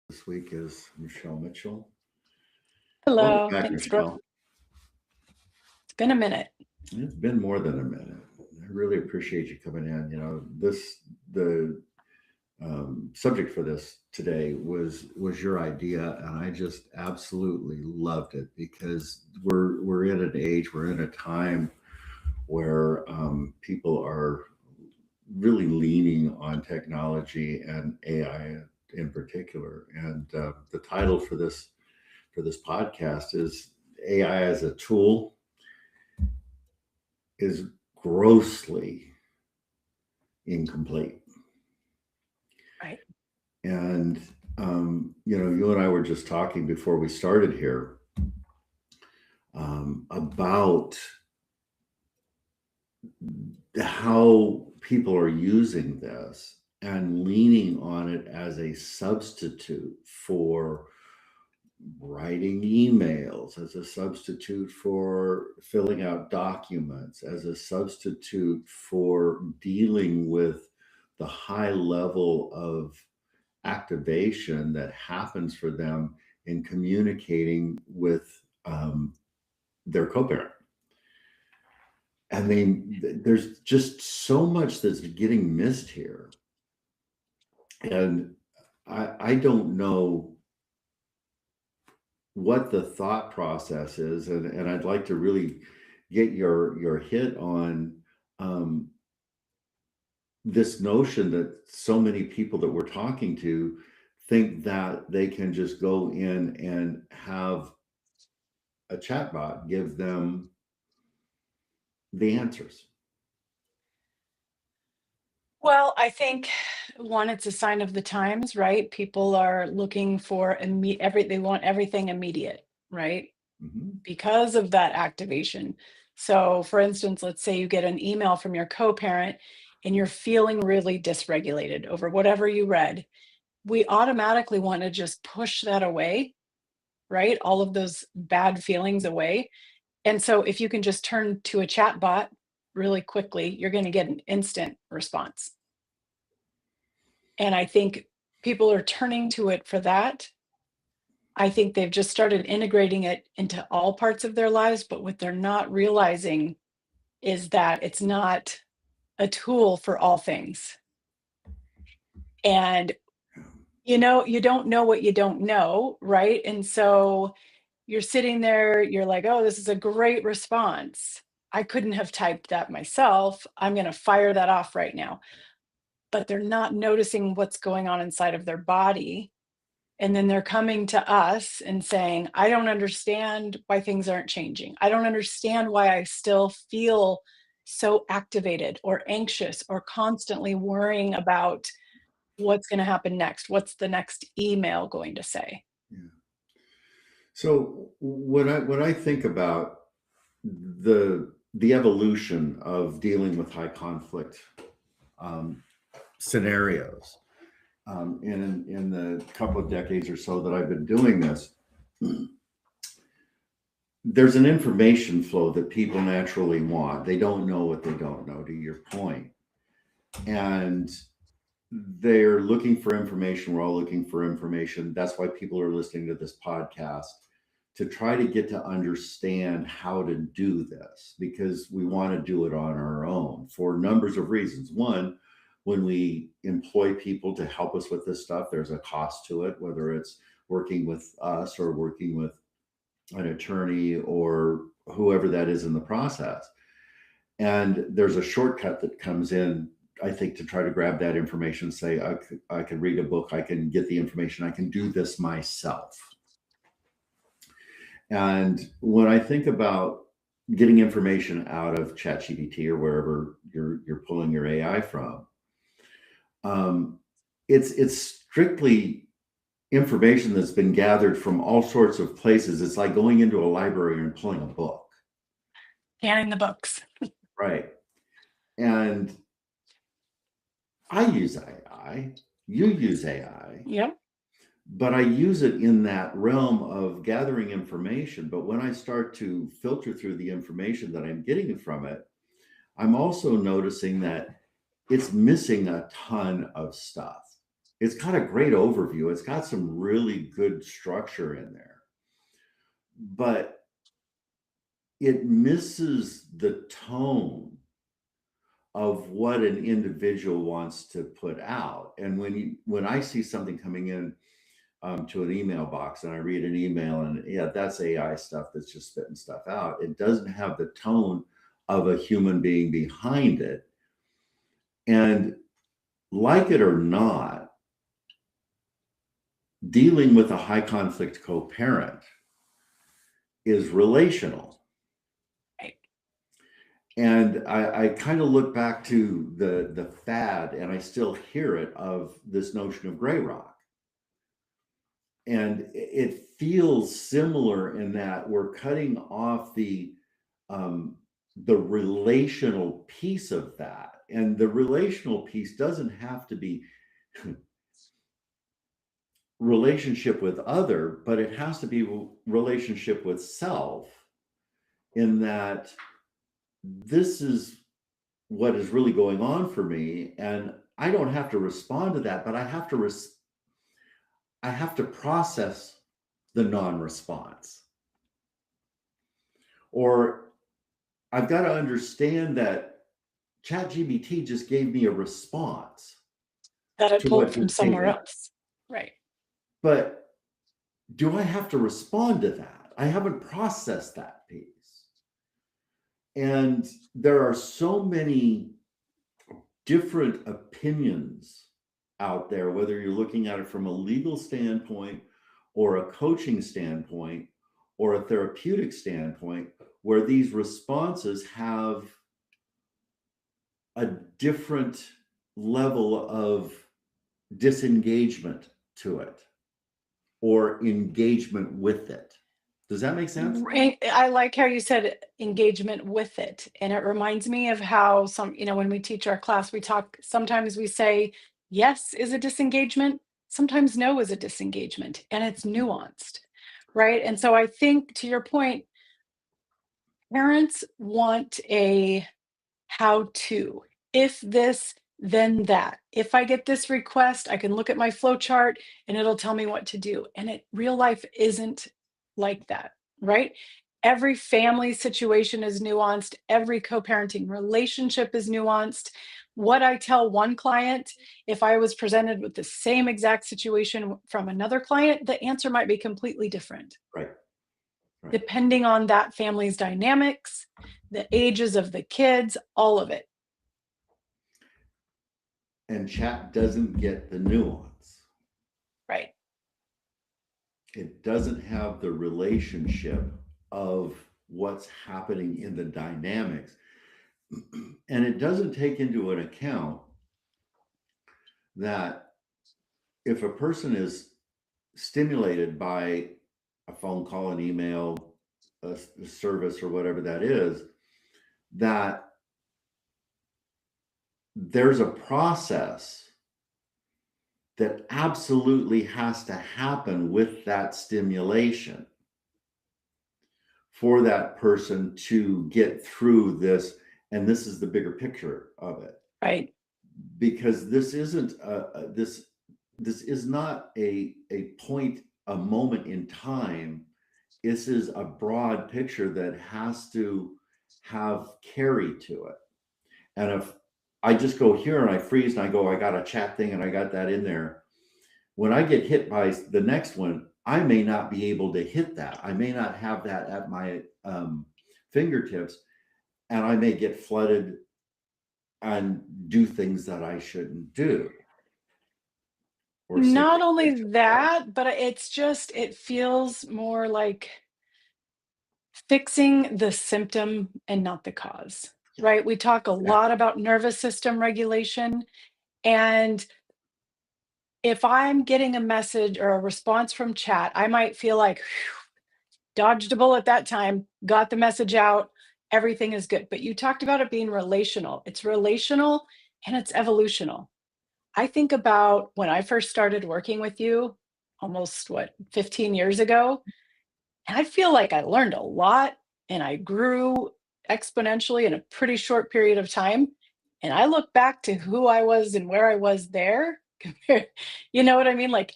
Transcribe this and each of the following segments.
This week is Michelle Mitchell. Welcome Hello. back, Thanks, Brooke. Michelle. It's been a minute. It's been more than a minute. I really appreciate you coming in. The subject for this today was your idea, and I just absolutely loved it because we're in an age, we're in a time where people are really leaning on technology and AI in particular. And the title for this podcast is AI as a tool is grossly incomplete. Right. And you and I were just talking before we started here about how people are using this and leaning on it as a substitute for writing emails, as a substitute for filling out documents, as a substitute for dealing with the high level of activation that happens for them in communicating with their co-parent. I mean, there's just so much that's getting missed here. And I don't know what the thought process is, and I'd like to really get your hit on um, this notion that so many people that we're talking to think that they can just go in and have a chatbot give them the answers. Well, I think one, it's a sign of the times, right? People are looking for they want everything immediate, right? Mhm. Because of that activation. So, for instance, let's say you get an email from your co-parent and you're feeling really dysregulated over whatever you read. We automatically want to just push that away, right? All of those bad feelings away. And so if you can just turn to a chat bot really quickly, you're going to get an instant response. And I think people are turning to it for that. I think they've just started integrating it into all parts of their lives, but what they're not realizing is that it's not a tool for all things. And you don't know what you don't know, right? And so you're sitting there, you're like, "Oh, this is a great response. I couldn't have typed that myself. I'm going to fire that off right now." But they're not noticing what's going on inside of their body. And then they're coming to us and saying, "I don't understand why things aren't changing. I don't understand why I still feel so activated or anxious or constantly worrying about what's going to happen next. What's the next email going to say?" Yeah. So when I think about the evolution of dealing with high conflict um, scenarios, in the couple of decades or so that I've been doing this, there's an information flow that people naturally want. They don't know what they don't know, to your point. And they're looking for information. We're all looking for information. That's why people are listening to this podcast, to try to get to understand how to do this, because we want to do it on our own for numbers of reasons. One, when we employ people to help us with this stuff, there's a cost to it, whether it's working with us or working with an attorney or whoever that is in the process. And there's a shortcut that comes in, I think, to try to grab that information, say, I can read a book, I can get the information, I can do this myself. And when I think about getting information out of ChatGPT or wherever you're pulling your AI from, it's strictly information that's been gathered from all sorts of places. It's like going into a library and pulling a book, Scanning the books. right? And I use AI, you use AI, Yep. but I use it in that realm of gathering information. But when I start to filter through the information that I'm getting from it, I'm also noticing that it's missing a ton of stuff. it's got a great overview. It's got some really good structure in there, but it misses the tone of what an individual wants to put out. And when I see something coming in to an email box and I read an email and yeah, that's AI stuff that's just spitting stuff out. It doesn't have the tone of a human being behind it. And like it or not, dealing with a high conflict co-parent is relational. Right. And I kind of look back to the fad, and I still hear it, of this notion of gray rock. And it feels similar in that we're cutting off the relational piece of that. And the relational piece doesn't have to be relationship with other, but it has to be relationship with self, in that this is what is really going on for me. And I don't have to respond to that, but I have to process the non-response. Or I've got to understand that ChatGPT just gave me a response that I to pulled what from you somewhere stated. else. Right. But do I have to respond to that? I haven't processed that piece. And there are so many different opinions out there, whether you're looking at it from a legal standpoint or a coaching standpoint or a therapeutic standpoint, where these responses have a different level of disengagement to it or engagement with it. Does that make sense? I like how you said engagement with it. And it reminds me of how when we teach our class, sometimes we say yes is a disengagement, sometimes no is a disengagement, and it's nuanced, right? And so I think, to your point, parents want a how to. If this, then that. If I get this request, I can look at my flow chart and it'll tell me what to do. And real life isn't like that, right? Every family situation is nuanced. Every co-parenting relationship is nuanced. What I tell one client, if I was presented with the same exact situation from another client, the answer might be completely different. Right. Right. Depending on that family's dynamics, the ages of the kids, all of it. And chat doesn't get the nuance. Right. It doesn't have the relationship of what's happening in the dynamics. And it doesn't take into an account that if a person is stimulated by a phone call, an email, a service, or whatever that is, that there's a process that absolutely has to happen with that stimulation for that person to get through this. And this is the bigger picture of it. Right. Because this isn't this is not a point, a moment in time. This is a broad picture that has to have carry to it. And if I just go here and I freeze and I go, I got a chat thing and I got that in there, when I get hit by the next one, I may not be able to hit that. I may not have that at my fingertips, and I may get flooded and do things that I shouldn't do. Not only that, but it feels more like fixing the symptom and not the cause, right? We talk a lot about nervous system regulation. And if I'm getting a message or a response from chat, I might feel like, dodged a bullet that time, got the message out, everything is good. But you talked about it being relational. It's relational and it's evolutional. I think about when I first started working with you almost 15 years ago, and I feel like I learned a lot and I grew exponentially in a pretty short period of time. And I look back to who I was and where I was there, You know what I mean? Like,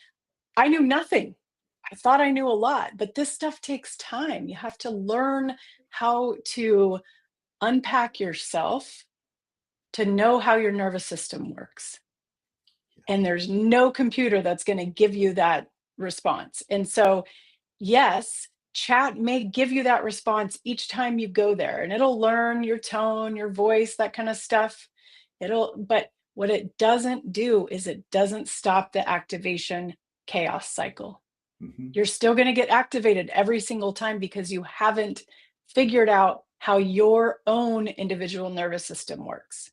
I knew nothing. I thought I knew a lot, but this stuff takes time. You have to learn how to unpack yourself to know how your nervous system works. And there's no computer that's going to give you that response. And so, yes, chat may give you that response each time you go there, and it'll learn your tone, your voice, that kind of stuff. But what it doesn't do is it doesn't stop the activation chaos cycle. Mhm. You're still going to get activated every single time because you haven't figured out how your own individual nervous system works.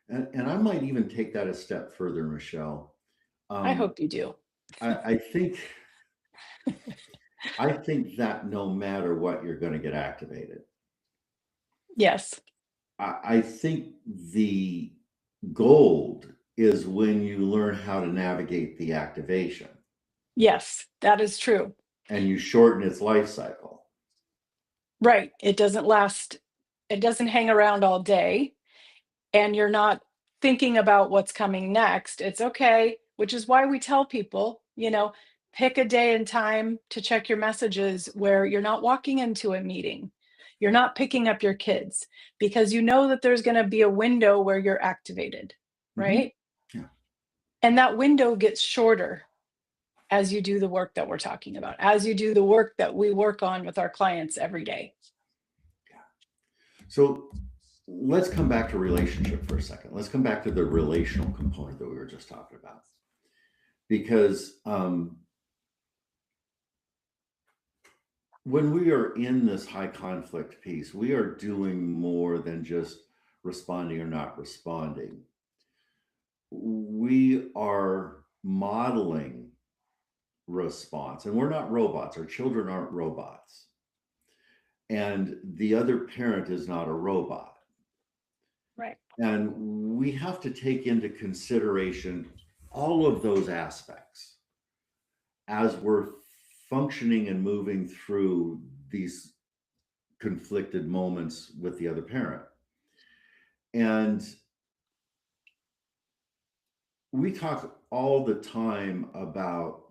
And I might even take that a step further, Michelle. I Um, hope you do. I think that no matter what, you're going to get activated. Yes. I think the gold is when you learn how to navigate the activation Yes, that is true. and you shorten its life cycle. Right. It doesn't last, it doesn't hang around all day, and you're not thinking about what's coming next. It's okay, which is why we tell people, pick a day and time to check your messages where you're not walking into a meeting. You're not picking up your kids because you know that there's going to be a window where you're activated, Mhm. right? Yeah. And that window gets shorter as you do the work that we're talking about, as you do the work that we work on with our clients every day. So let's come back to relationship for a second. Let's come back to the relational component that we were just talking about. Because when we are in this high conflict piece, we are doing more than just responding or not responding. We are modeling response, and we're not robots. Our children aren't robots. And the other parent is not a robot. Right. And we have to take into consideration all of those aspects as we're functioning and moving through these conflicted moments with the other parent. And we talk all the time about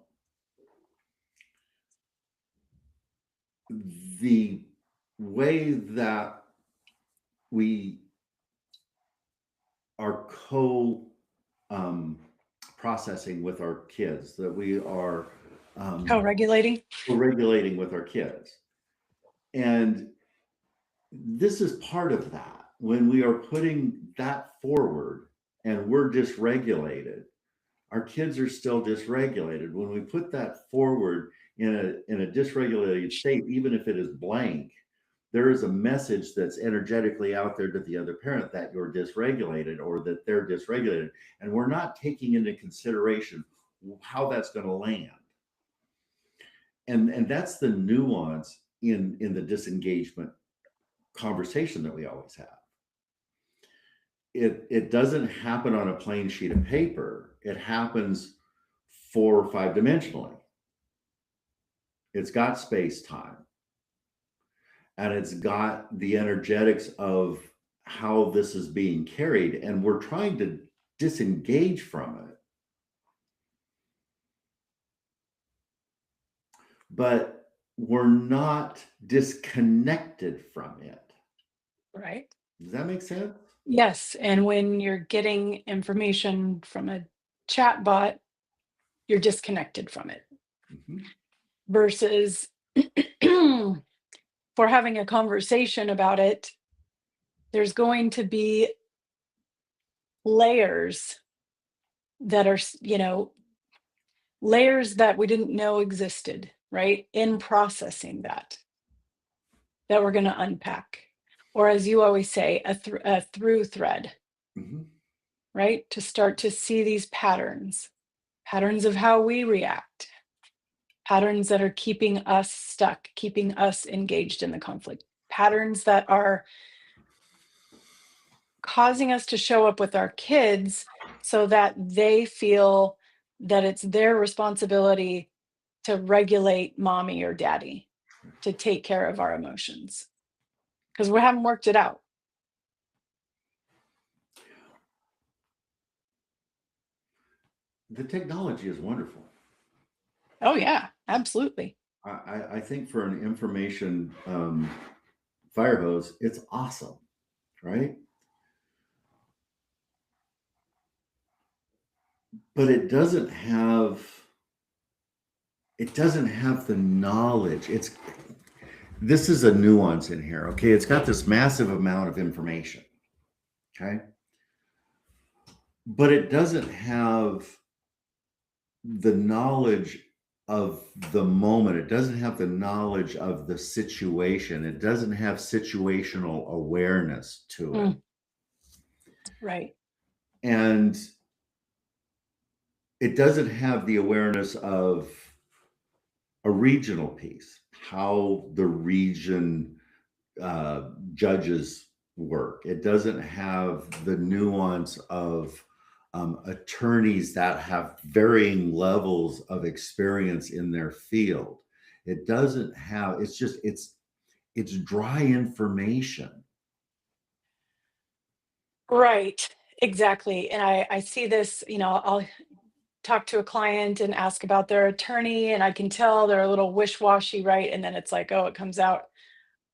the way that we are processing with our kids, that we are Co-regulating. regulating with our kids. And this is part of that. When we are putting that forward and we're dysregulated, our kids are still dysregulated. When we put that forward in a dysregulated state, even if it is blank, there is a message that's energetically out there to the other parent that you're dysregulated or that they're dysregulated. And we're not taking into consideration how that's going to land. And that's the nuance in the disengagement conversation that we always have. It doesn't happen on a plain sheet of paper. It happens 4 or 5 dimensionally. It's got space time, and it's got the energetics of how this is being carried, and we're trying to disengage from it. But we're not disconnected from it. Right. Does that make sense? Yes. And when you're getting information from a chat bot, you're disconnected from it Mhm. versus for having a conversation about it, there's going to be layers that are, layers that we didn't know existed, right? In processing that we're going to unpack. Or as you always say, a through thread, Mhm. right? To start to see these patterns of how we react, patterns that are keeping us stuck, keeping us engaged in the conflict, patterns that are causing us to show up with our kids so that they feel that it's their responsibility to regulate mommy or daddy, to take care of our emotions because we haven't worked it out. the technology is wonderful. Oh yeah, absolutely. I think for an information fire hose, it's awesome, right? But it doesn't have the knowledge. This is a nuance in here, okay? It's got this massive amount of information, okay? But it doesn't have the knowledge of the moment. It doesn't have the knowledge of the situation. It doesn't have situational awareness to it. Right. And it doesn't have the awareness of a regional piece, how the region judges work. It doesn't have the nuance of attorneys that have varying levels of experience in their field. It doesn't have, it's dry information. Right. Exactly. And I see this, I'll talk to a client and ask about their attorney, and I can tell they're a little wish-washy, right? And then it's like, oh, it comes out,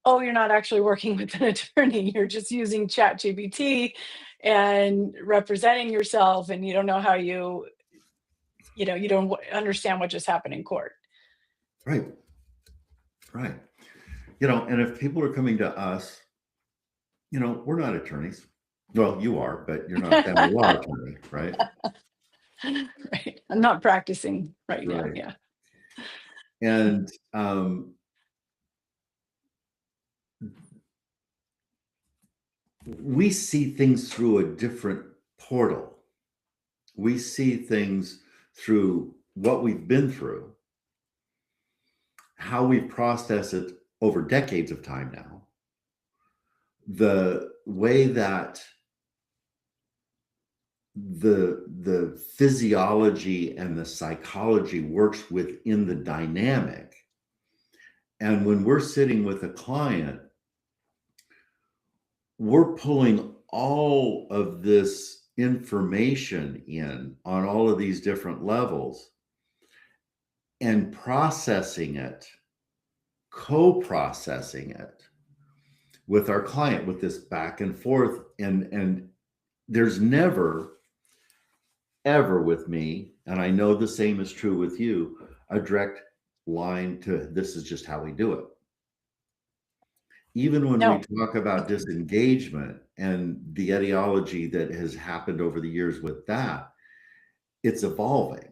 oh, you're not actually working with an attorney. You're just using ChatGPT and representing yourself, and you don't know how you don't understand what just happened in court. Right. Right. And if people are coming to us, we're not attorneys. Well, you are, but you're not a family law attorney, right? Right. I'm not practicing right now. Right. Yeah. And we see things through a different portal. We see things through what we've been through, how we've processed it over decades of time now, the way that the physiology and the psychology works within the dynamic. And when we're sitting with a client, we're pulling all of this information in on all of these different levels and processing it, co-processing it with our client, with this back and forth. And there's never, ever with me, and I know the same is true with you, a direct line to this is just how we do it. Even when we No. talk about disengagement and the etiology that has happened over the years with that, it's evolving.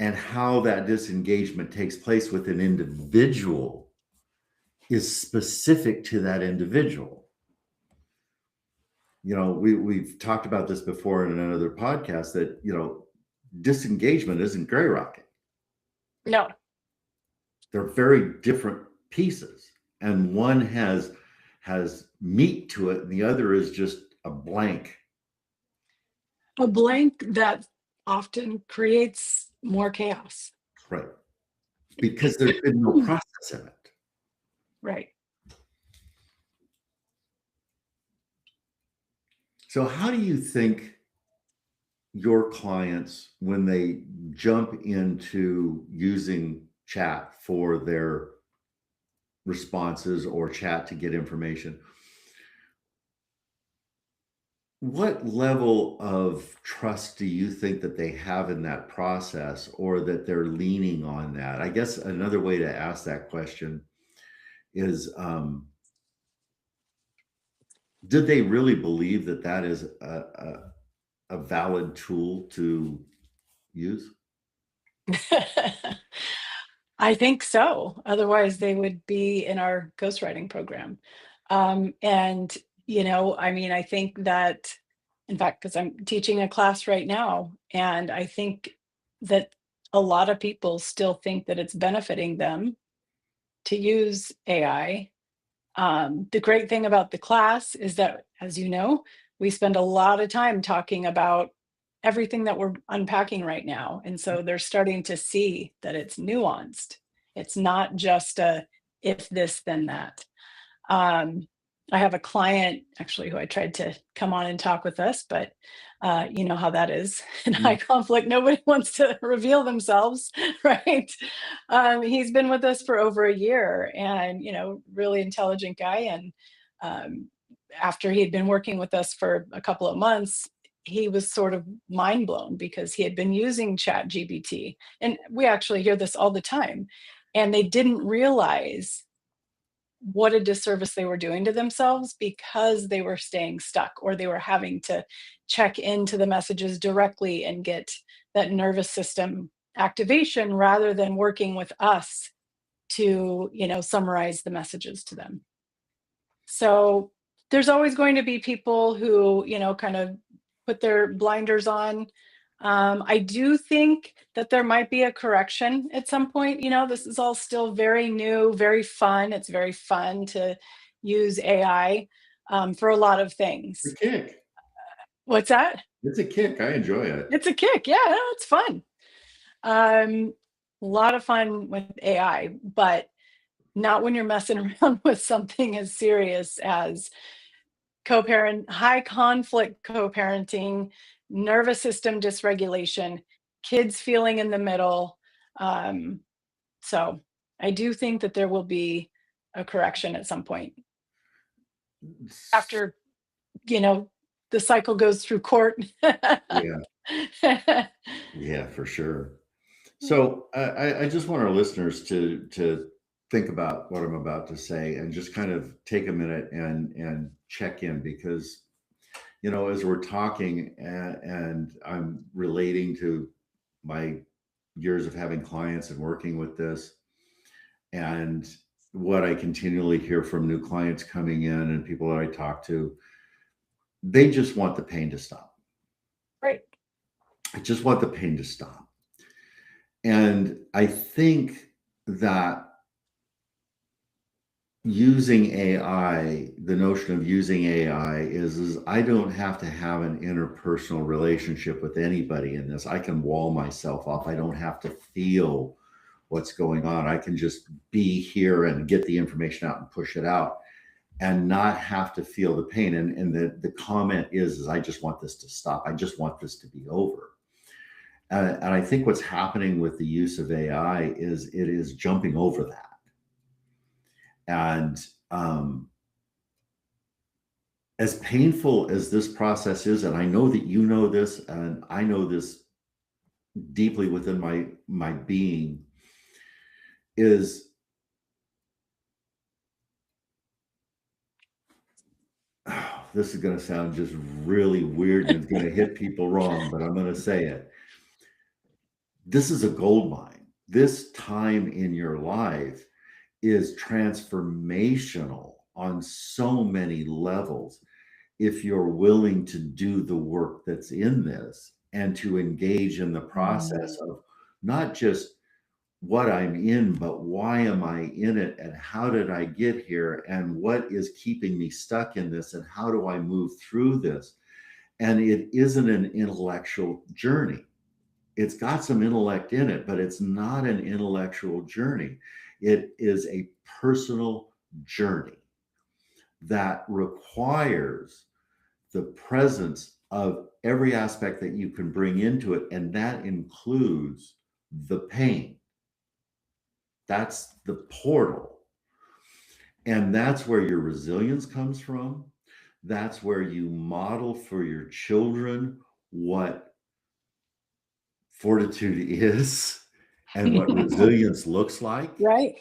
And how that disengagement takes place with an individual is specific to that individual. We've talked about this before in another podcast that, disengagement isn't gray rocking. No. They're very different pieces. And one has meat to it, and the other is just a blank. A blank that often creates more chaos. Right. Because there's been no process in it. Right. So how do you think your clients, when they jump into using chat for their responses or chat to get information, what level of trust do you think that they have in that process, or that they're leaning on that? I guess another way to ask that question is, do they really believe that that is a valid tool to use? I think so. Otherwise, they would be in our ghostwriting program. And, I think that, in fact, because I'm teaching a class right now, and I think that a lot of people still think that it's benefiting them to use AI. The great thing about the class is that, as you know, we spend a lot of time talking about everything that we're unpacking right now. And so they're starting to see that it's nuanced. It's not just a if this, then that. Um, I have a client actually who I tried to come on and talk with us, but you know how that is in high Mm. conflict. Nobody wants to reveal themselves, right? He's been with us for over a year, and really intelligent guy. And um, after he had been working with us for a couple of months, he was sort of mind blown because he had been using Chat GBT, and we actually hear this all the time, and they didn't realize what a disservice they were doing to themselves because they were staying stuck, or they were having to check into the messages directly and get that nervous system activation rather than working with us to summarize the messages to them. So there's always going to be people who kind of put their blinders on. I do think that there might be a correction at some point. This is all still very new, very fun. It's very fun to use AI for a lot of The things. kick. What's that? It's a kick. I enjoy it. It's a kick. Yeah, no, it's fun. Um, a lot of fun with AI, but not when you're messing around with something as serious as high conflict co-parenting, nervous system dysregulation, kids feeling in the middle. Um, so I do think that there will be a correction at some point after, you know, the cycle goes through court. Yeah, yeah, for sure. So I just want our listeners to think about what I'm about to say and just kind of take a minute and check in, because as we're talking and I'm relating to my years of having clients and working with this, and what I continually hear from new clients coming in and people that I talk to, they just want the pain to stop. Right. I just want the pain to stop. And I think that using AI, the notion of using AI is I don't have to have an interpersonal relationship with anybody in this. I can wall myself off. I don't have to feel what's going on. I can just be here and get the information out and push it out and not have to feel the pain. And the comment is I just want this to stop. I just want this to be over. And I think what's happening with the use of AI is it is jumping over that. And as painful as this process is, and I know that you know this, and I know this deeply within my being, is this is going to sound just really weird and it's going to hit people wrong, but I'm going to say it. This is a gold mine. This time in your life is transformational on so many levels if you're willing to do the work that's in this and to engage in the process of not just what I'm in, but why am I in it and how did I get here and what is keeping me stuck in this and how do I move through this? And it isn't an intellectual journey. It's got some intellect in it, but it's not an intellectual journey. It is a personal journey that requires the presence of every aspect that you can bring into it. And that includes the pain. That's the portal. And that's where your resilience comes from. That's where you model for your children what fortitude is and what resilience looks like. Right.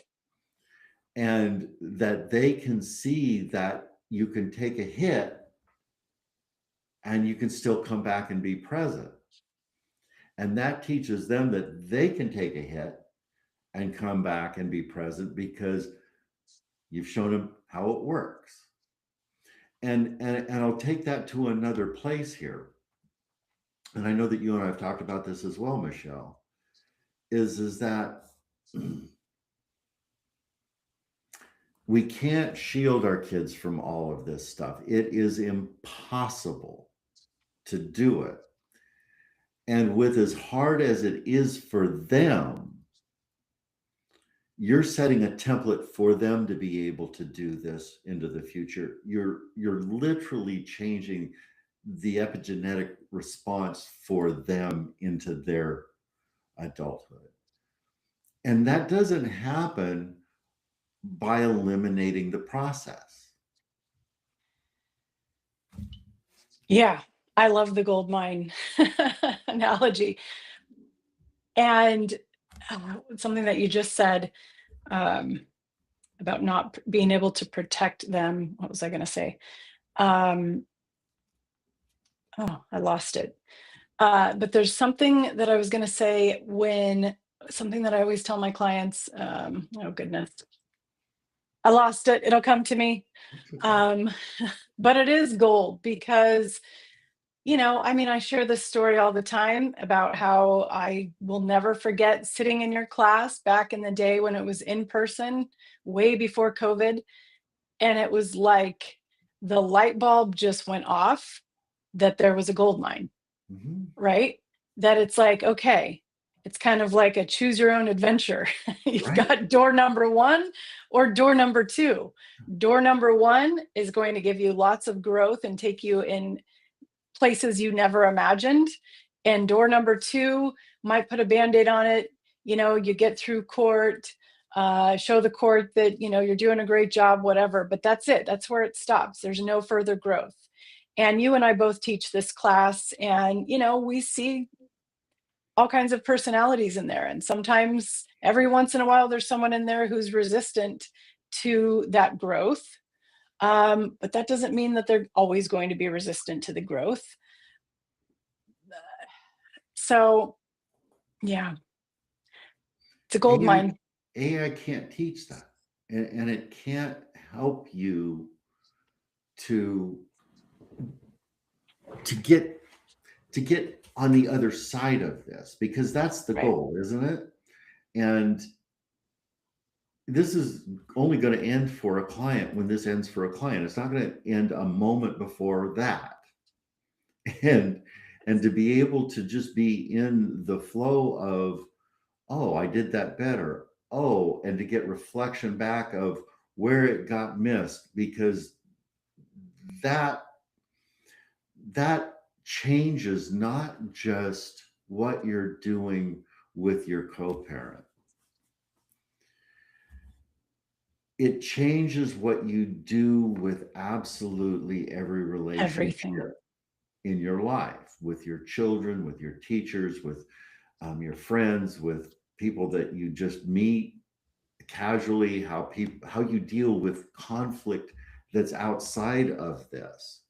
And that they can see that you can take a hit and you can still come back and be present. And that teaches them that they can take a hit and come back and be present because you've shown them how it works. And I'll take that to another place here. And I know that you and I have talked about this as well, Michelle, is that we can't shield our kids from all of this stuff. It is impossible to do it. And with as hard as it is for them, you're setting a template for them to be able to do this into the future. You're literally changing the epigenetic response for them into their adulthood. And that doesn't happen by eliminating the process. Yeah, I love the gold mine analogy. And something that you just said, um, about not being able to protect them. What was I going to say? Um, oh, I lost it. But there's something that I was going to say when something that I always tell my clients. Oh goodness, I lost it. It'll come to me. Okay. Um, but it is gold because, I mean, I share this story all the time about how I will never forget sitting in your class back in the day when it was in person, way before COVID. And it was like the light bulb just went off that there was a gold mine, Mhm. right? That it's like, okay, it's kind of like a choose your own adventure. You've Right. got door number one or door number two. Door number one is going to give you lots of growth and take you in places you never imagined. And door number two might put a band-aid on it. You get through court, show the court that you're doing a great job, whatever, but that's it. That's where it stops. There's no further growth. And you and I both teach this class, and we see all kinds of personalities in there. And sometimes every once in a while there's someone in there who's resistant to that growth. But that doesn't mean that they're always going to be resistant to the growth. So, yeah, it's a gold AI, mine. AI can't teach that. And it can't help you to to get to get on the other side of this, because that's the Right. goal, isn't it? And this is only going to end for a client when this ends for a client. It's not going to end a moment before that. And to be able to just be in the flow of, oh, I did that better. Oh, and to get reflection back of where it got missed, because that that changes not just what you're doing with your co-parent. It changes what you do with absolutely every Everything. relationship in your life, with your children, with your teachers, with your friends, with people that you just meet casually, how you deal with conflict that's outside of this,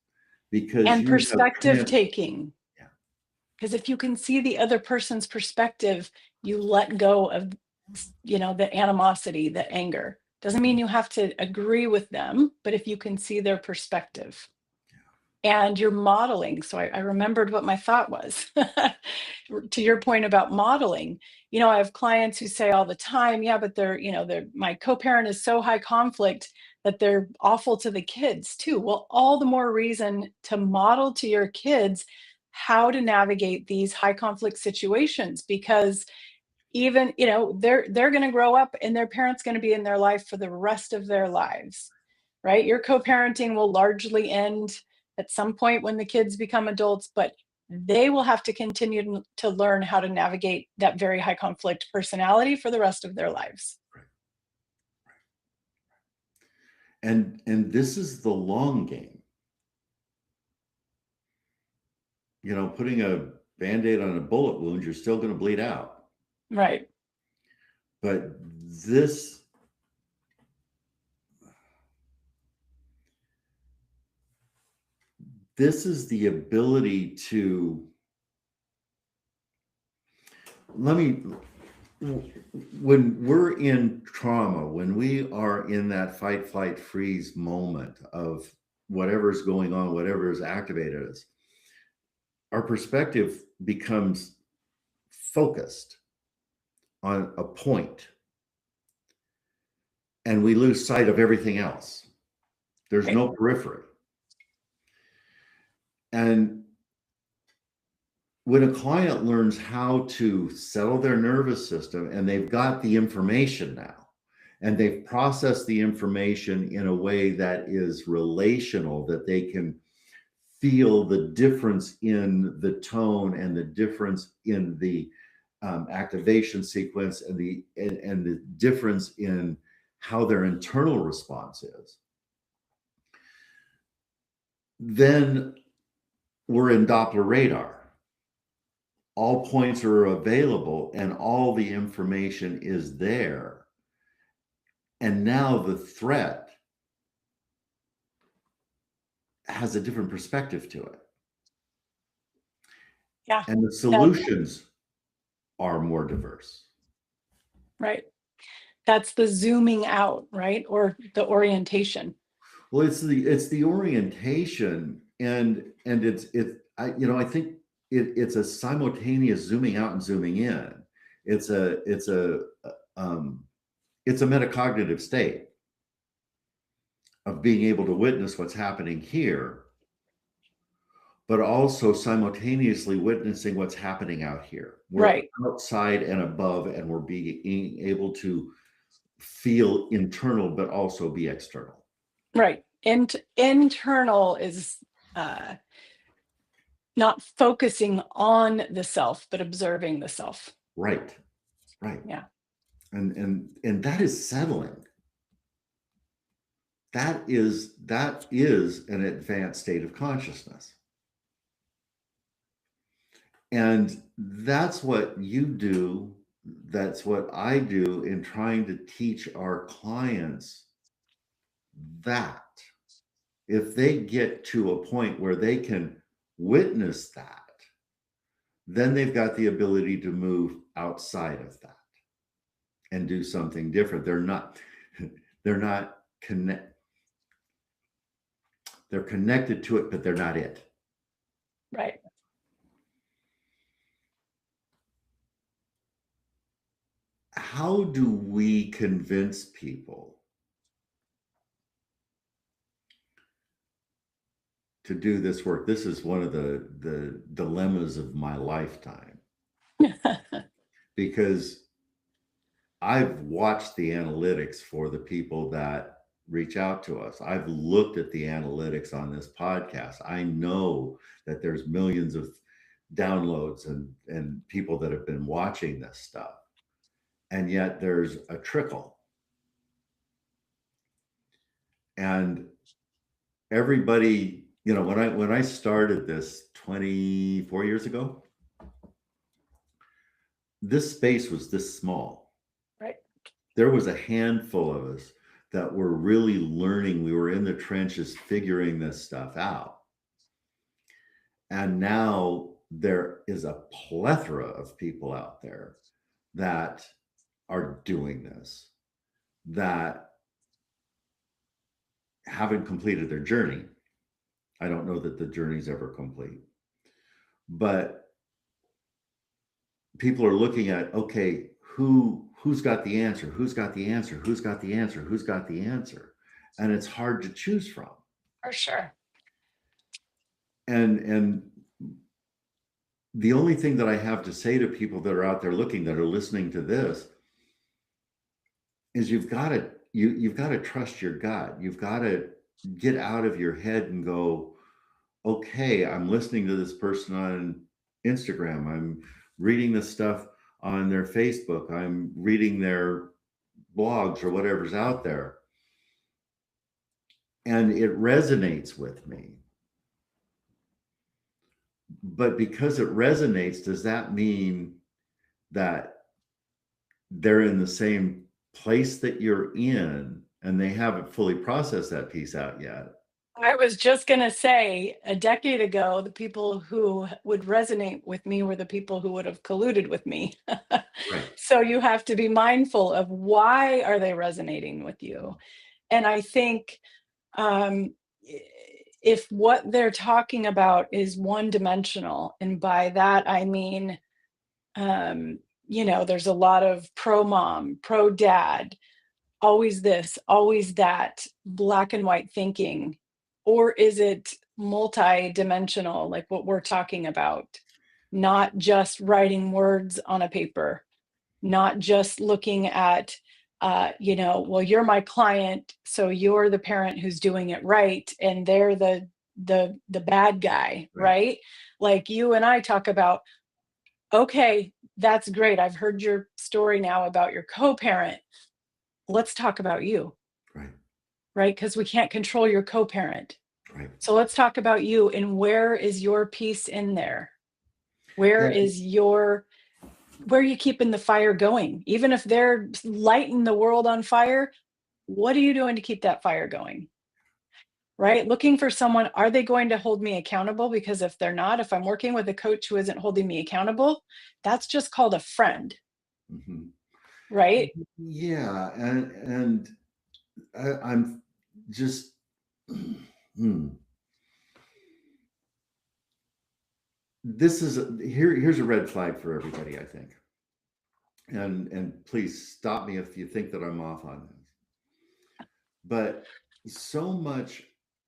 because And you have perspective taking. yeah, Because if you can see the other person's perspective, you let go of, the animosity, the anger. Doesn't mean you have to agree with them, but if you can see their perspective and you're modeling. So I remembered what my thought was. To your point about modeling, I have clients who say all the time, yeah, but my co-parent is so high conflict that they're awful to the kids too. Well, all the more reason to model to your kids how to navigate these high conflict situations, because even they're going to grow up and their parents going to be in their life for the rest of their lives, right? Your co-parenting will largely end at some point when the kids become adults, but they will have to continue to learn how to navigate that very high conflict personality for the rest of their lives. right. And this is the long game. Putting a band-aid on a bullet wound, you're still going to bleed out. Right. But this this is the ability to let me when we're in trauma, when we are in that fight, flight, freeze moment of whatever's going on, whatever has activated us, our perspective becomes focused on a point, and we lose sight of everything else. There's Right. no periphery. And when a client learns how to settle their nervous system and they've got the information now, and they've processed the information in a way that is relational, that they can feel the difference in the tone and the difference in the activation sequence and the difference in how their internal response is, then we're in Doppler radar. All points are available and all the information is there. And now the threat has a different perspective to it. Yeah. And the solutions are more diverse. Right. That's the zooming out, right? Or the orientation. Well, it's the orientation, and I think it's a simultaneous zooming out and zooming in. It's a metacognitive state of being able to witness what's happening here, but also simultaneously witnessing what's happening out here. We're Right. outside and above, and we're being able to feel internal, but also be external. Right. And internal is not focusing on the self, but observing the self. Right. Yeah. And that is settling. That is an advanced state of consciousness. And that's what you do. That's what I do in trying to teach our clients that if they get to a point where they can witness that, then they've got the ability to move outside of that and do something different. They're not they're connected to it, but they're not it. Right. How do we convince people to do this work? This is one of the dilemmas of my lifetime. Because I've watched the analytics for the people that reach out to us. I've looked at the analytics on this podcast. I know that there's millions of downloads and people that have been watching this stuff. And yet there's a trickle. And everybody, when I started this 24 years ago, this space was this small. Right. There was a handful of us that were really learning. We were in the trenches figuring this stuff out. And now there is a plethora of people out there that are doing this, that haven't completed their journey. I don't know that the journey's ever complete, but people are looking at, okay, who's got the answer? Who's got the answer? Who's got the answer? Who's got the answer? And it's hard to choose from. For sure. And the only thing that I have to say to people that are out there looking, that are listening to this, is you've got to trust your gut. You've got to get out of your head and go, okay, I'm listening to this person on Instagram. I'm reading this stuff on their Facebook. I'm reading their blogs or whatever's out there. And it resonates with me. But because it resonates, does that mean that they're in the same place that you're in and they haven't fully processed that piece out yet? I was just going to say, a decade ago, the people who would resonate with me were the people who would have colluded with me. Right. So you have to be mindful of why are they resonating with you. And I think if what they're talking about is one dimensional, and by that I mean, there's a lot of pro mom, pro dad, always this, always that, black and white thinking. Or is it multi-dimensional, like what we're talking about? Not just writing words on a paper, not just looking at well, you're my client, so you're the parent who's doing it right, and they're the bad guy, Right. right? Like you and I talk about, okay, that's great. I've heard your story now about your co-parent. Let's talk about you, Right. right? Because we can't control your co-parent. Right. So let's talk about you, and where is your piece in there? Where And is where are you keeping the fire going? Even if they're lighting the world on fire, what are you doing to keep that fire going? Right? Looking for someone, are they going to hold me accountable? Because if they're not, if I'm working with a coach who isn't holding me accountable, that's just called a friend, mhm. right? Yeah, and I'm just hmm. This is here's a red flag for everybody, I think. And please stop me if you think that I'm off on this. But so much,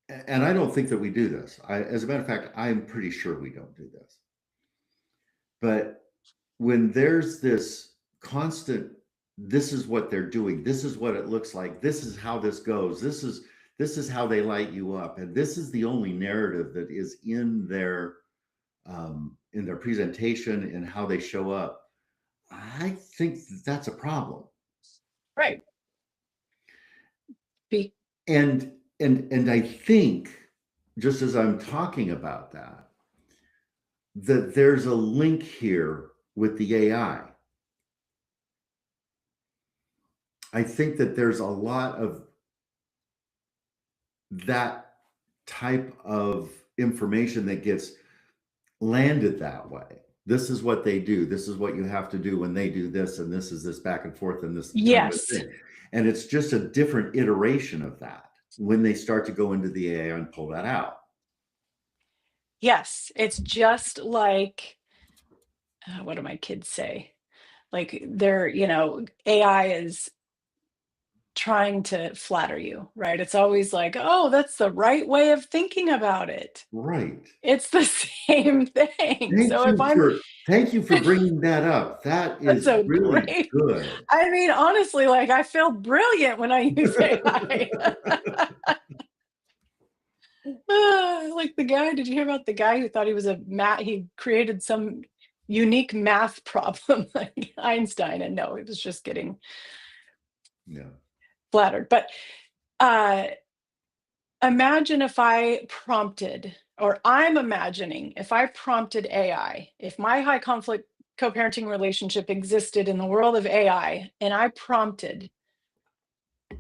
and I don't think that we do this. As a matter of fact, I'm pretty sure we don't do this. But when there's this constant, this is what they're doing, this is what it looks like, this is how this goes, this is how they light you up, and this is the only narrative that is in their presentation and how they show up. I think that's a problem. Right. Be And I think, just as I'm talking about that, that there's a link here with the AI. I think that there's a lot of that type of information that gets landed that way. This is what they do. This is what you have to do when they do this, and this is this back and forth and this kind of a yes. thing. And it's just a different iteration of that when they start to go into the AI and pull that out. Yes. It's just like what do my kids say? Like they're, AI is trying to flatter you, right? It's always like, oh, that's the right way of thinking about it. Right. It's the same thing. Thank So if you I'm for thank you for bringing that up. That that's is so really great. good. I mean, honestly, like I feel brilliant when I use AI. Like the guy, did you hear about the guy who thought he was he created some unique math problem like Einstein, and no, he was just getting Yeah. flattered. But uh imagine if I prompted, or I'm imagining if I prompted AI, if my high conflict co-parenting relationship existed in the world of AI, and I prompted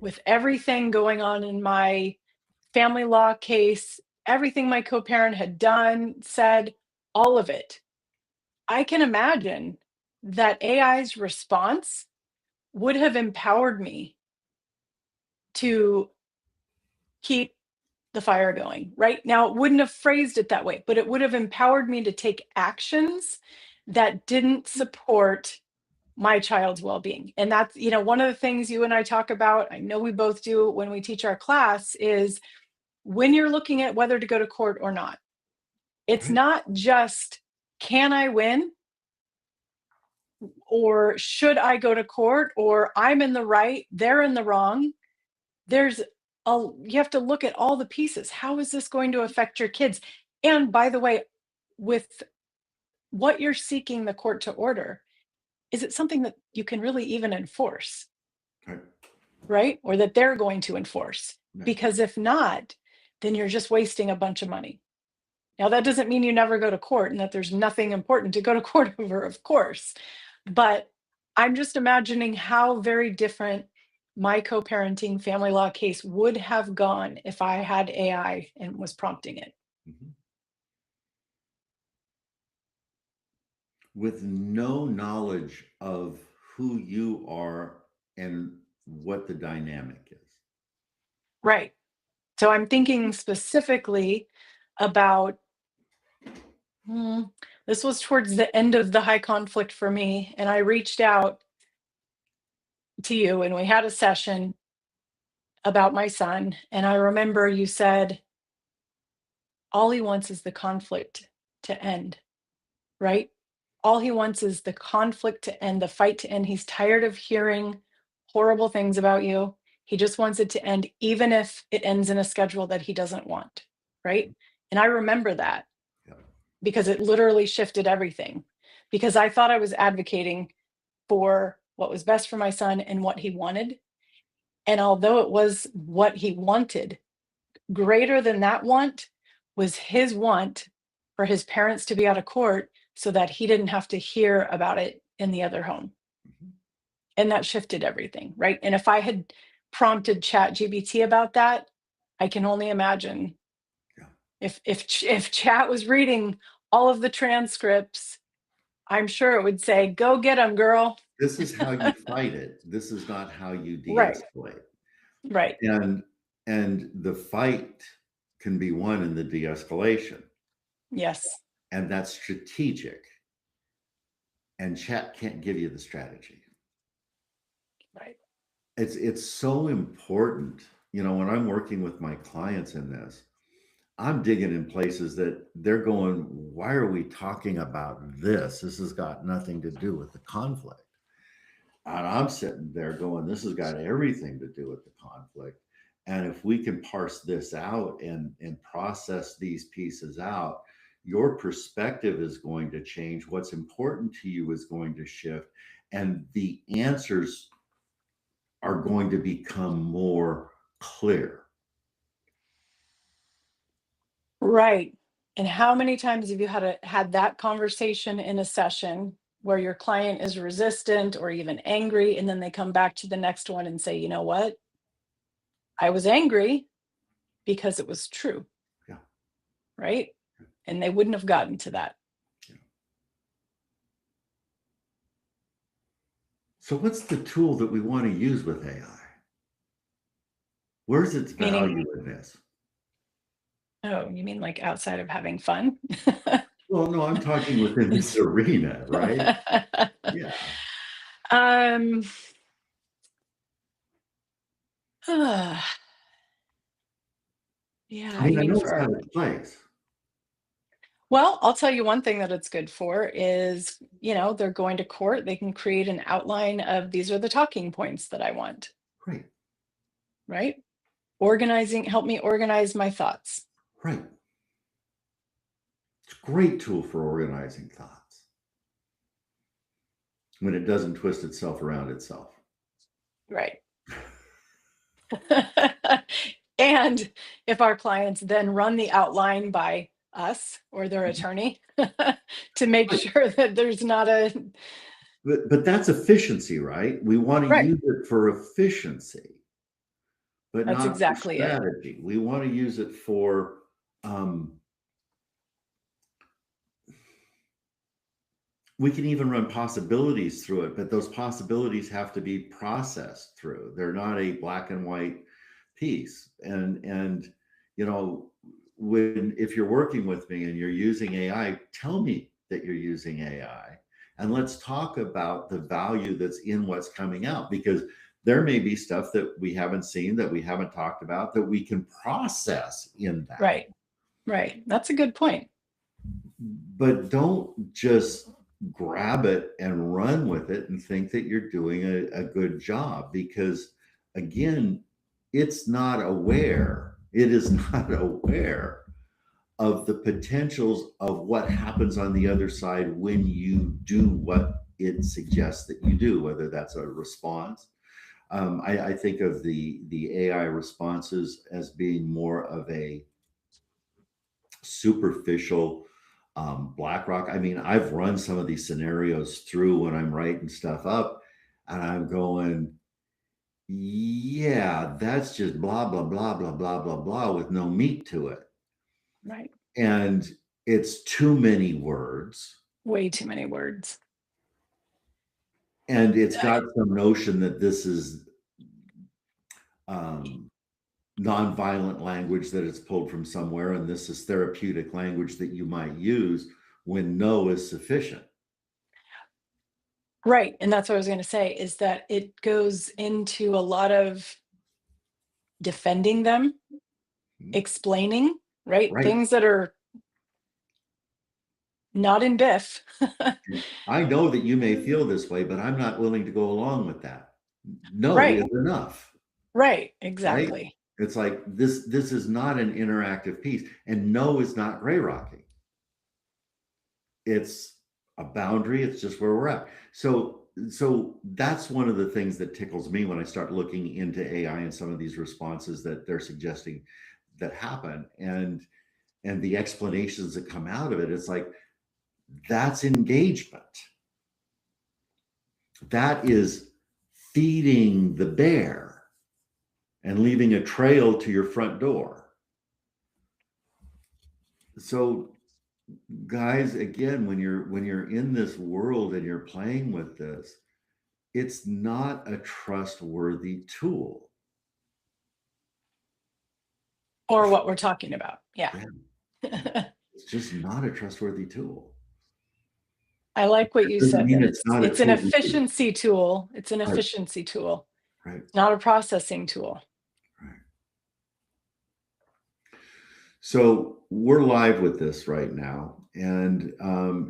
with everything going on in my family law case, everything my co-parent had done, said, all of it. I can imagine that AI's response would have empowered me to keep the fire going. Right now, it wouldn't have phrased it that way, but it would have empowered me to take actions that didn't support my child's well-being. And that's, one of the things you and I talk about, I know we both do when we teach our class, is when you're looking at whether to go to court or not, it's Right. not just, can I win? Or should I go to court? Or I'm in the right, they're in the wrong. There's you have to look at all the pieces. How is this going to affect your kids? And by the way, with what you're seeking the court to order, is it something that you can really even enforce, Right. right? Or that they're going to enforce? Right. Because if not, then you're just wasting a bunch of money. Now, that doesn't mean you never go to court and that there's nothing important to go to court over, of course. But I'm just imagining how very different my co-parenting family law case would have gone if I had AI and was prompting it. Mhm. With no knowledge of who you are and what the dynamic is. Right. So I'm thinking specifically about hmm, this was towards the end of the high conflict for me. And I reached out to you and we had a session about my son. And I remember you said, all he wants is the conflict to end, right? All he wants is the conflict to end, the fight to end. He's tired of hearing horrible things about you. He just wants it to end, even if it ends in a schedule that he doesn't want. Right. And I remember that Yeah. because it literally shifted everything, because I thought I was advocating for what was best for my son and what he wanted. And although it was what he wanted, greater than that want was his want for his parents to be out of court so that he didn't have to hear about it in the other home. Mhm. And that shifted everything, right? And if I had prompted ChatGPT about that, I can only imagine Yeah. if Chat was reading all of the transcripts, I'm sure it would say, "Go get him, girl." This is how you fight it. This is not how you Right, de-escalate. right. And the fight can be won in the de-escalation, Yes, and that's strategic. And chat can't give you the strategy. right. It's so important. When I'm working with my clients in this, I'm digging in places that they're going, why are we talking about this? This has got nothing to do with the conflict. And I'm sitting there going, this has got everything to do with the conflict. And if we can parse this out and process these pieces out, your perspective is going to change. What's important to you is going to shift. And the answers are going to become more clear. Right. And how many times have you had that conversation in a session where your client is resistant or even angry, and then they come back to the next one and say, "You know what? I was angry because it was true." Yeah. Right? And they wouldn't have gotten to that. Yeah. So what's the tool that we want to use with AI? Where's its Meaning, value in this? oh, you mean like outside of having fun? Well, no, I'm talking within this arena, right? Yeah. um I yeah, mean, you I mean know it's got for, its place. well, I'll tell you one thing that it's good for is, they're going to court, they can create an outline of these are the talking points that I want, Right. right? Help me organize my thoughts. Right. It's a great tool for organizing thoughts when it doesn't twist itself around itself. Right. And if our clients then run the outline by us or their attorney to make Right. sure that there's not a, But that's efficiency, right? We want to right, use it for efficiency, but that's not for exactly it. strategy. We want to use it for um, we can even run possibilities through it, but those possibilities have to be processed through. They're not a black and white piece. And you know, if you're working with me and you're using AI, tell me that you're using AI. And let's talk about the value that's in what's coming out, because there may be stuff that we haven't seen, that we haven't talked about, that we can process in that. Right. Right. That's a good point. But don't just grab it and run with it and think that you're doing a good job, because again, it's not aware, it is not aware of the potentials of what happens on the other side when you do what it suggests that you do, whether that's a response. I think of the AI responses as being more of a superficial BlackRock. I mean, I've run some of these scenarios through when I'm writing stuff up, and I'm going, yeah, that's just blah, blah, blah, blah, blah, blah, blah, with no meat to it. Right. And it's too many words. Way too many words. And it's got some notion that this is nonviolent language that it's pulled from somewhere, and this is therapeutic language that you might use when no is sufficient. Right. And that's what I was going to say, is that it goes into a lot of defending them, explaining, right? Right. Things that are not in Biff. I know that you may feel this way, but I'm not willing to go along with that. No Right. is enough, Right. right? Exactly. It's like this is not an interactive piece, and no is not gray rocking. It's a boundary. It's just where we're at. So that's one of the things that tickles me when I start looking into AI and some of these responses that they're suggesting that happen, and the explanations that come out of it. It's like that's engagement. That is feeding the bear and leaving a trail to your front door. So guys, again, when you're in this world and you're playing with this, it's not a trustworthy tool. Or what we're talking about. Yeah. Yeah, it's just not a trustworthy tool. I like what you Doesn't said, mean that it's not a it's an tool to use. efficiency tool. It's an Right, efficiency tool, right, not a processing tool. right. So we're live with this right now, and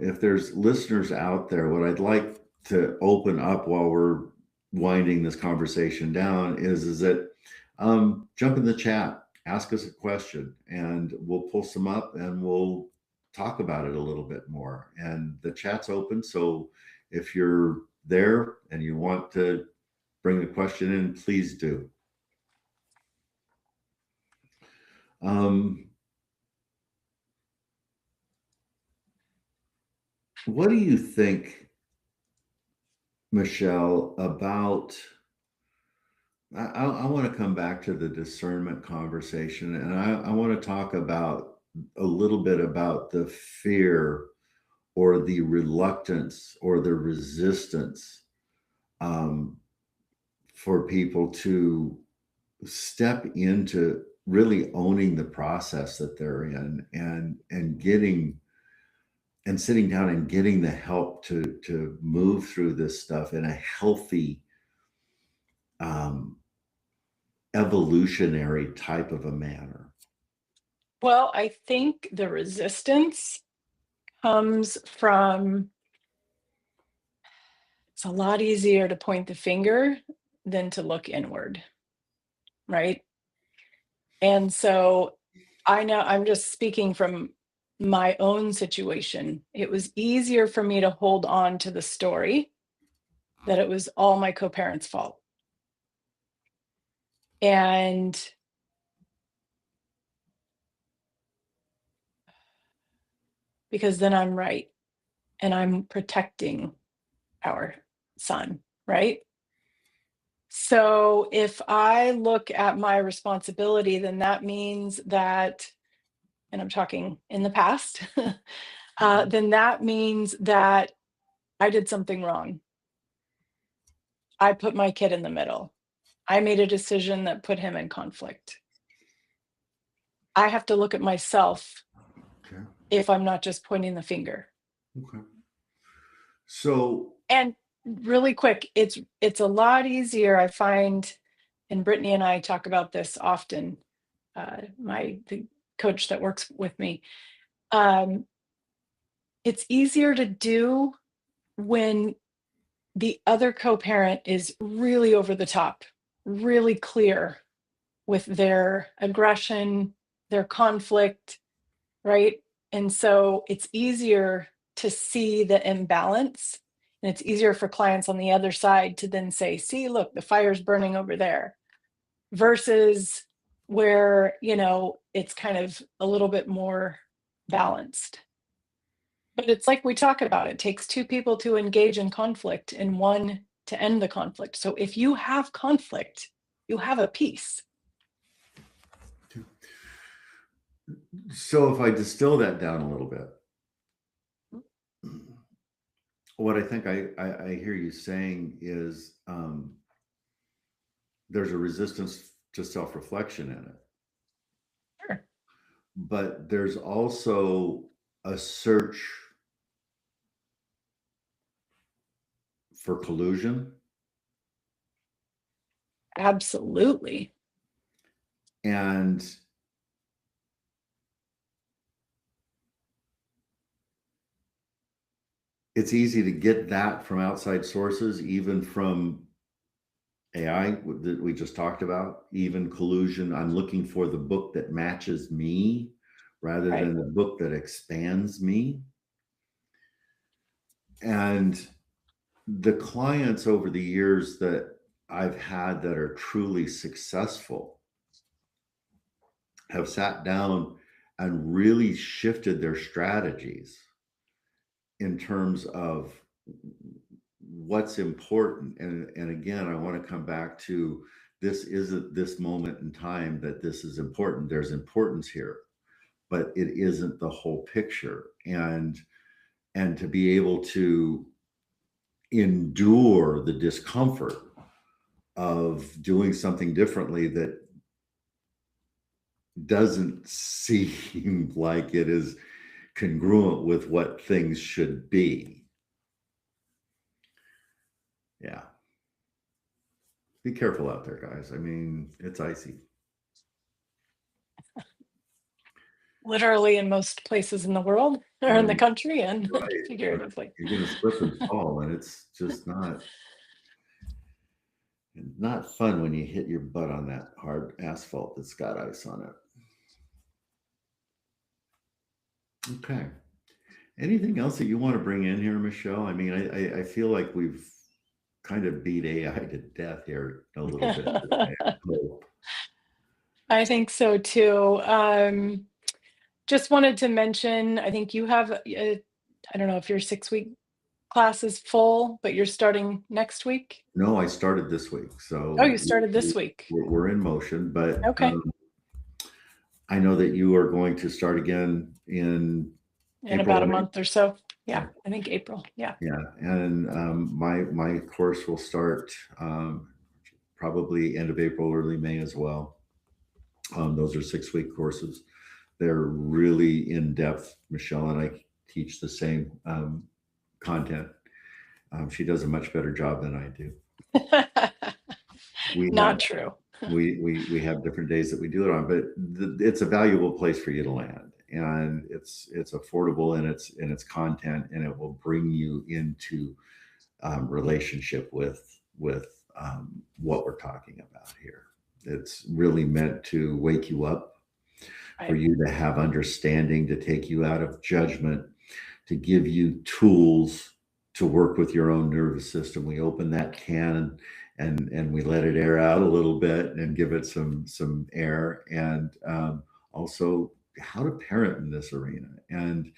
if there's listeners out there, what I'd like to open up while we're winding this conversation down is that jump in the chat, ask us a question, and we'll pull some up and we'll talk about it a little bit more. And the chat's open, so if you're there and you want to bring a question in, please do. What do you think, Michelle, about? I want to come back to the discernment conversation, and I want to talk about a little bit about the fear or the reluctance or the resistance um, for people to step into really owning the process that they're in, and getting and sitting down and getting the help to move through this stuff in a healthy um, evolutionary type of a manner. Well, I think the resistance comes from, it's a lot easier to point the finger than to look inward, right? And so I know, I'm just speaking from my own situation. It was easier for me to hold on to the story that it was all my co-parents' fault. And because then I'm right and I'm protecting our son, right? So if I look at my responsibility, then that means that, and I'm talking in the past, then that means that I did something wrong. I put my kid in the middle. I made a decision that put him in conflict. I have to look at myself Okay. if I'm not just pointing the finger. Okay. So And really quick, it's a lot easier, I find, and Brittany and I talk about this often, the coach that works with me. It's easier to do when the other co-parent is really over the top, really clear with their aggression, their conflict, right? And so it's easier to see the imbalance. And it's easier for clients on the other side to then say, see, look, the fire's burning over there, versus where, it's kind of a little bit more balanced. But it's like we talk about, it takes two people to engage in conflict and one to end the conflict. So if you have conflict, you have a peace. so if I distill that down a little bit, what I think I hear you saying is there's a resistance to self-reflection in it, Sure. but there's also a search for collusion, Absolutely. and it's easy to get that from outside sources, even from AI that we just talked about, even collusion. I'm looking for the book that matches me rather Right. than the book that expands me. And the clients over the years that I've had that are truly successful have sat down and really shifted their strategies in terms of what's important. And again, I want to come back to, this isn't this moment in time that this is important. There's importance here, but it isn't the whole picture. And to be able to endure the discomfort of doing something differently that doesn't seem like it is congruent with what things should be. Yeah. Be careful out there, guys. I mean, it's icy. Literally in most places in the world or in the And country and right, right. figuratively. You're going to slip and fall, and it's just not fun when you hit your butt on that hard asphalt that's got ice on it. Okay. Anything else that you want to bring in here, Michelle? I mean, I feel like we've kind of beat AI to death here a little bit today. I hope. I think so too. Just wanted to mention, I think you have, I don't know if your 6-week class is full, but you're starting next week. No, I started this week, Oh, so you started this week. we're in motion. But Okay. I know that you are going to start again in In April, about a right? month or so. Yeah, I think April. Yeah. Yeah, and my course will start probably end of April, early May as well. Those are 6-week courses. They're really in depth. Michelle and I teach the same content. She does a much better job than I do. Not true. We have different days that we do it on, but it's a valuable place for you to land, and it's affordable in its content, and it will bring you into relationship with what we're talking about here. It's really meant to wake you up, for Right. you to have understanding, to take you out of judgment, to give you tools to work with your own nervous system. We open that can and we let it air out a little bit and give it some air, and also how to parent in this arena. And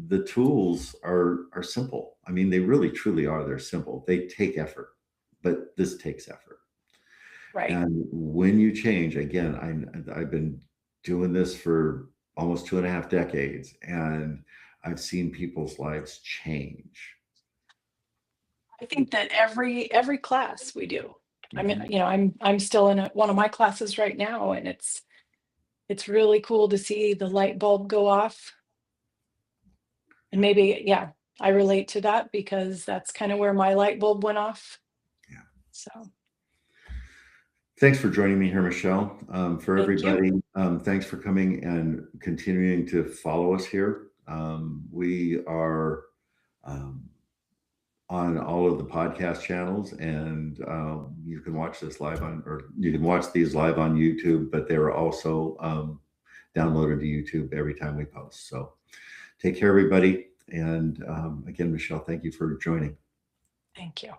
the tools are simple. I mean, they really truly are. They're simple. They take effort, but this takes effort. Right. And when you change, again, I've been doing this for almost 2.5 decades, and I've seen people's lives change. I think that every class we do. I mean, Mhm. I'm still in one of my classes right now, and it's really cool to see the light bulb go off. And maybe, yeah, I relate to that because that's kind of where my light bulb went off. Yeah. So Thanks for joining me here, Michelle. For thank you. everybody, thanks for coming and continuing to follow us here. We are on all of the podcast channels, and you can watch this live on, or you can watch these live on YouTube, but they are also downloaded to YouTube every time we post. So take care, everybody. And again, Michelle, thank you for joining. Thank you.